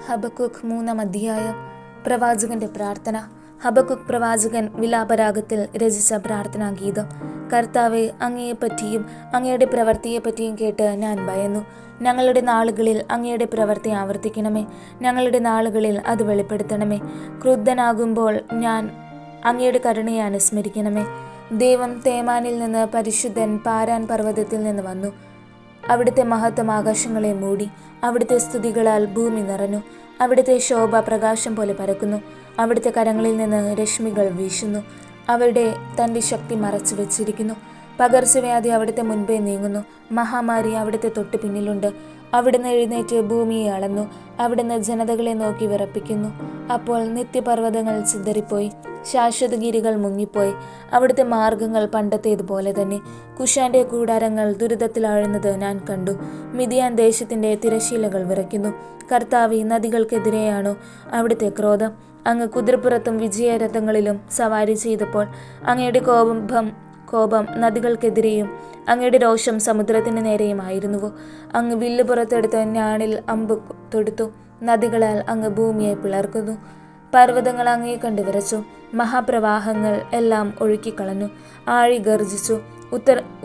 ഹബക്കുക്ക് 3-ാം അധ്യായം. പ്രവാചകന്റെ പ്രാർത്ഥന. ഹബക്കുക്ക് പ്രവാചകൻ വിലാപരാഗത്തിൽ രചിച്ച പ്രാർത്ഥനാ ഗീതം. കർത്താവെ, അങ്ങയെപ്പറ്റിയും അങ്ങയുടെ പ്രവൃത്തിയെപ്പറ്റിയും കേട്ട് ഞാൻ ഭയന്നു. ഞങ്ങളുടെ നാളുകളിൽ അങ്ങയുടെ പ്രവൃത്തി ആവർത്തിക്കണമേ. ഞങ്ങളുടെ നാളുകളിൽ അത് വെളിപ്പെടുത്തണമേ. ക്രുദ്ധനാകുമ്പോൾ ഞാൻ അങ്ങയുടെ കരുണയെ അനുസ്മരിക്കണമേ. ദൈവം തേമാനിൽ നിന്ന്, പരിശുദ്ധൻ പാരാൻ പർവ്വതത്തിൽ നിന്ന് വന്നു. അവിടുത്തെ മഹത്വം ആകാശങ്ങളെ മൂടി. അവിടുത്തെ സ്തുതികളാൽ ഭൂമി നിറഞ്ഞു. അവിടുത്തെ ശോഭ പ്രകാശം പോലെ പരക്കുന്നു. അവിടുത്തെ കരങ്ങളിൽ നിന്ന് രശ്മികൾ വീശുന്നു. അവിടെ തൻ്റെ ശക്തി മറച്ചു വെച്ചിരിക്കുന്നു. പകർച്ചവ്യാധി അവിടുത്തെ മുൻപേ നീങ്ങുന്നു. മഹാമാരി അവിടുത്തെ തൊട്ടു പിന്നിലുണ്ട്. അവിടുന്ന് എഴുന്നേറ്റ് ഭൂമിയെ അളന്നു. അവിടുന്ന് ജനതകളെ നോക്കി വിറപ്പിക്കുന്നു. അപ്പോൾ നിത്യപർവ്വതങ്ങൾ ചിതറിപ്പോയി, ശാശ്വതഗിരികൾ മുങ്ങിപ്പോയി. അവിടുത്തെ മാർഗങ്ങൾ പണ്ടത്തേതുപോലെ തന്നെ. കുശാന്റെ കൂടാരങ്ങൾ ദുരിതത്തിലാഴുന്നത് ഞാൻ കണ്ടു. മിതിയാൻ ദേശത്തിൻ്റെ തിരശീലകൾ വിറയ്ക്കുന്നു. കർത്താവേ, നദികൾക്കെതിരെയാണോ അവിടുത്തെ ക്രോധം? അങ്ങ് കുതിരപ്പുറത്തും വിജയരഥങ്ങളിലും സവാരി ചെയ്തപ്പോൾ അങ്ങയുടെ കോപം നദികൾക്കെതിരെയും അങ്ങയുടെ രോഷം സമുദ്രത്തിന് നേരെയുമായിരുന്നുവോ? അങ്ങ് വില്ല് പുറത്തെടുത്ത് ഞാണിൽ അമ്പ് തൊടുത്തു. നദികളാൽ അങ്ങ് ഭൂമിയെ പിളർക്കുന്നു. പർവ്വതങ്ങൾ അങ്ങയെ കണ്ടു വിറച്ചു. മഹാപ്രവാഹങ്ങൾ എല്ലാം ഒഴുക്കിക്കളഞ്ഞു. ആഴി ഗർജിച്ചു.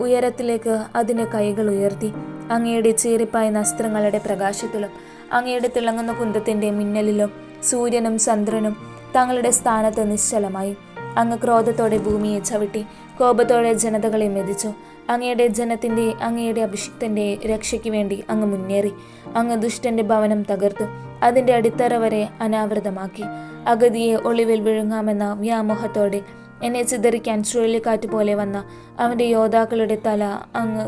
ഉയരത്തിലേക്ക് അതിൻ്റെ കൈകൾ ഉയർത്തി. അങ്ങയുടെ ചീറിപ്പായ നസ്ത്രങ്ങളുടെ പ്രകാശത്തിലും അങ്ങയുടെ തിളങ്ങുന്ന കുന്തത്തിൻ്റെ മിന്നലിലും സൂര്യനും ചന്ദ്രനും തങ്ങളുടെ സ്ഥാനത്ത് നിശ്ചലമായി. അങ്ങ് ക്രോധത്തോടെ ഭൂമിയെ ചവിട്ടി, കോപത്തോടെ ജനതകളെ മെതിച്ചു. അങ്ങയുടെ ജനത്തിൻ്റെ, അങ്ങയുടെ അഭിഷിക്തൻ്റെ രക്ഷയ്ക്ക് വേണ്ടി അങ്ങ് മുന്നേറി. അങ്ങ് ദുഷ്ടൻ്റെ ഭവനം തകർത്തു, അതിൻ്റെ അടിത്തറ വരെ അനാവൃതമാക്കി. അഗതിയെ ഒളിവിൽ വിഴുങ്ങാമെന്ന വ്യാമോഹത്തോടെ എന്നെ ചിതറിക്കാൻ ചുഴലിക്കാറ്റ് പോലെ വന്ന അവൻ്റെ യോദ്ധാക്കളുടെ തല അങ്ങ്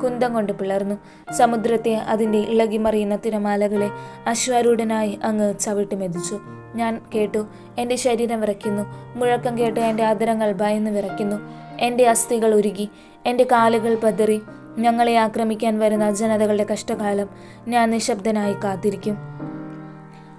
കുന്തം കൊണ്ട് പിളർന്നു. സമുദ്രത്തെ, അതിൻ്റെ ഇളകിമറിയുന്ന തിരമാലകളെ അശ്വാരൂഢനായി അങ്ങ് ചവിട്ടി മെതിച്ചു. ഞാൻ കേട്ടു, എൻ്റെ ശരീരം വിറയ്ക്കുന്നു. മുഴക്കം കേട്ട് എൻ്റെ അധരങ്ങൾ ഭയന്ന് വിറയ്ക്കുന്നു. എൻ്റെ അസ്ഥികൾ ഉരുകി, എൻ്റെ കാലുകൾ പതറി. ഞങ്ങളെ ആക്രമിക്കാൻ വരുന്ന ജനതകളുടെ കഷ്ടകാലം ഞാൻ നിശബ്ദനായി കാത്തിരിക്കും.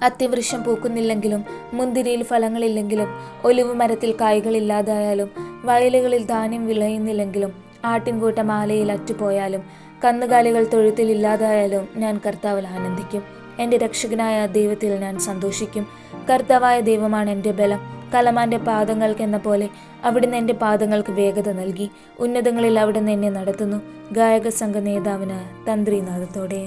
അത്തിവൃക്ഷം പൂക്കുന്നില്ലെങ്കിലും, മുന്തിരിയിൽ ഫലങ്ങളില്ലെങ്കിലും, ഒലിവ് മരത്തിൽ കായ്കളില്ലാതായാലും, വയലുകളിൽ ധാന്യം വിളയുന്നില്ലെങ്കിലും, ആട്ടിൻകൂട്ടം ആലയിൽ അറ്റുപോയാലും, കന്നുകാലികൾ തൊഴുത്തിൽ ഇല്ലാതായാലും ഞാൻ കർത്താവിൽ ആനന്ദിക്കും. എൻ്റെ രക്ഷകനായ ദൈവത്തിൽ ഞാൻ സന്തോഷിക്കും. കർത്താവായ ദൈവമാണ് എൻ്റെ ബലം. കലമാൻ്റെ പാദങ്ങൾക്കെന്ന പോലെ അവിടുന്ന് എൻ്റെ പാദങ്ങൾക്ക് വേഗത നൽകി. ഉന്നതങ്ങളിൽ അവിടുന്ന് എന്നെ നടത്തുന്നു. ഗായക സംഘ നേതാവിന് തന്ത്രിനാദത്തോടെ.